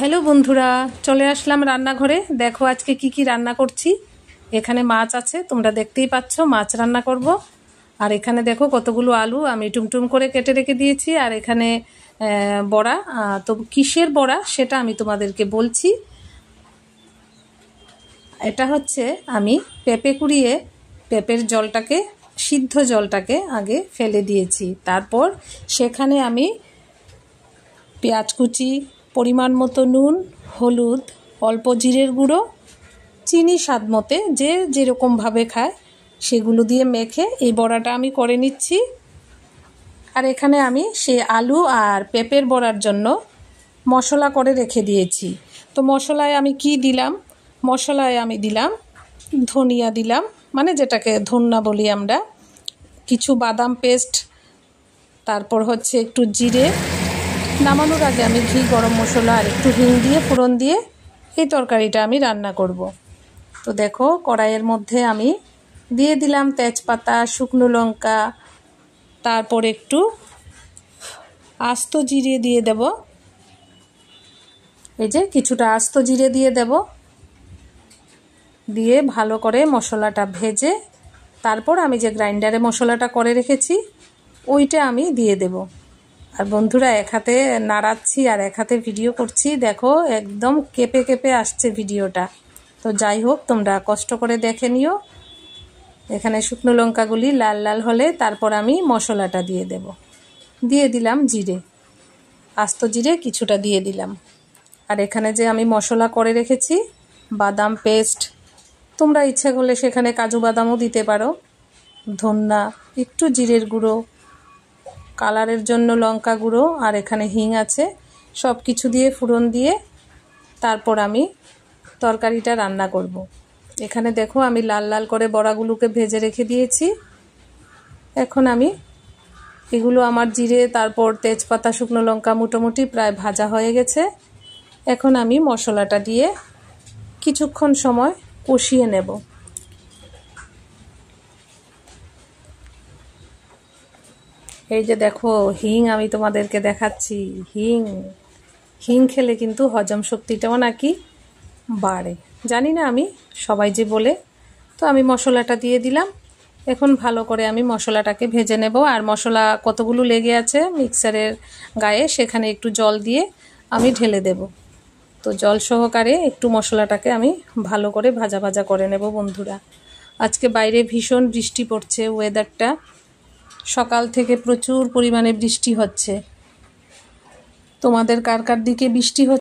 Hello বন্ধুরা, চলে আসলাম রান্নাঘরে। দেখো আজকে কি কি রান্না করছি। এখানে মাছ আছে, তোমরা দেখতেই পাচ্ছ, মাছ রান্না করব। আর এখানে দেখো কতগুলো আলু আমি টুমটুম করে কেটে রেখে দিয়েছি। আর এখানে বড়া, তো কিসের বড়া সেটা আমি তোমাদেরকে বলছি। এটা হচ্ছে আমি পেঁপে কুড়িয়ে পেঁপের জলটাকে, সিদ্ধ জলটাকে আগে ফেলে দিয়েছি। তারপর সেখানে আমি পেঁয়াজ কুচি, পরিমাণ মতো নুন, হলুদ, অল্প জিরের গুঁড়ো, চিনি স্বাদ মতে, যে যেরকমভাবে খায় সেগুলো দিয়ে মেখে এই বড়াটা আমি করে নিচ্ছি। আর এখানে আমি সেই আলু আর পেঁপের বড়ার জন্য মশলা করে রেখে দিয়েছি। তো মশলায় আমি কি দিলাম? মশলায় আমি দিলাম ধনিয়া দিলাম, মানে যেটাকে ধন্যা বলি আমরা, কিছু বাদাম পেস্ট, তারপর হচ্ছে একটু জিরে। নামানোর আগে আমি ঘি, গরম মশলা আর একটু হিং দিয়ে ফোড়ন দিয়ে এই তরকারিটা আমি রান্না করব। তো দেখো কড়াইয়ের মধ্যে আমি দিয়ে দিলাম তেজপাতা, শুকনো লঙ্কা, তারপর একটু আস্ত জিরে দিয়ে দেব। এই যে কিছুটা আস্ত জিরে দিয়ে দেব, দিয়ে ভালো করে মশলাটা ভেজে তারপর আমি যে গ্রাইন্ডারে মশলাটা করে রেখেছি ওইটা আমি দিয়ে দেব। আর বন্ধুরা, এক হাতে নাড়াচ্ছি আর এক হাতে ভিডিও করছি, দেখো একদম কেঁপে কেঁপে আসছে ভিডিওটা। তো যাই হোক, তোমরা কষ্ট করে দেখে নিও। এখানে শুকনো লঙ্কাগুলি লাল লাল হলে তারপর আমি মশলাটা দিয়ে দেব। দিয়ে দিলাম জিরে, আস্ত জিরে কিছুটা দিয়ে দিলাম। আর এখানে যে আমি মশলা করে রেখেছি, বাদাম পেস্ট, তোমরা ইচ্ছা করলে সেখানে কাজু বাদামও দিতে পারো, ধন্যা, একটু জিরের গুঁড়ো, কালারের জন্য লঙ্কা গুঁড়ো, আর এখানে হিং আছে, সব কিছু দিয়ে ফোড়ন দিয়ে তারপর আমি তরকারিটা রান্না করব। এখানে দেখো আমি লাল লাল করে বড়াগুলোকে ভেজে রেখে দিয়েছি। এখন আমি এগুলো, আমার জিরে তারপর তেজপাতা শুকনো লঙ্কা মোটামুটি প্রায় ভাজা হয়ে গেছে। এখন আমি মশলাটা দিয়ে কিছুক্ষণ সময় কষিয়ে নেব। এই যে দেখো হিং আমি তোমাদেরকে দেখাচ্ছি, হিং হিং খেলে কিন্তু হজম শক্তিটাও নাকি বাড়ে, জানি না আমি, সবাই যে বলে। তো আমি মশলাটা দিয়ে দিলাম। এখন ভালো করে আমি মশলাটাকে ভেজে নেব। আর মশলা কতগুলো লেগে আছে মিক্সারের গায়ে, সেখানে একটু জল দিয়ে আমি ঢেলে দেব। তো জল সহকারে একটু মশলাটাকে আমি ভালো করে ভাজা ভাজা করে নেব বন্ধুরা। আজকে বাইরে ভীষণ বৃষ্টি পড়ছে, ওয়েদারটা সকাল থেকে প্রচুর পরিমাণে বৃষ্টি হচ্ছে। তোমাদের কার কার দিকে বৃষ্টি হচ্ছে?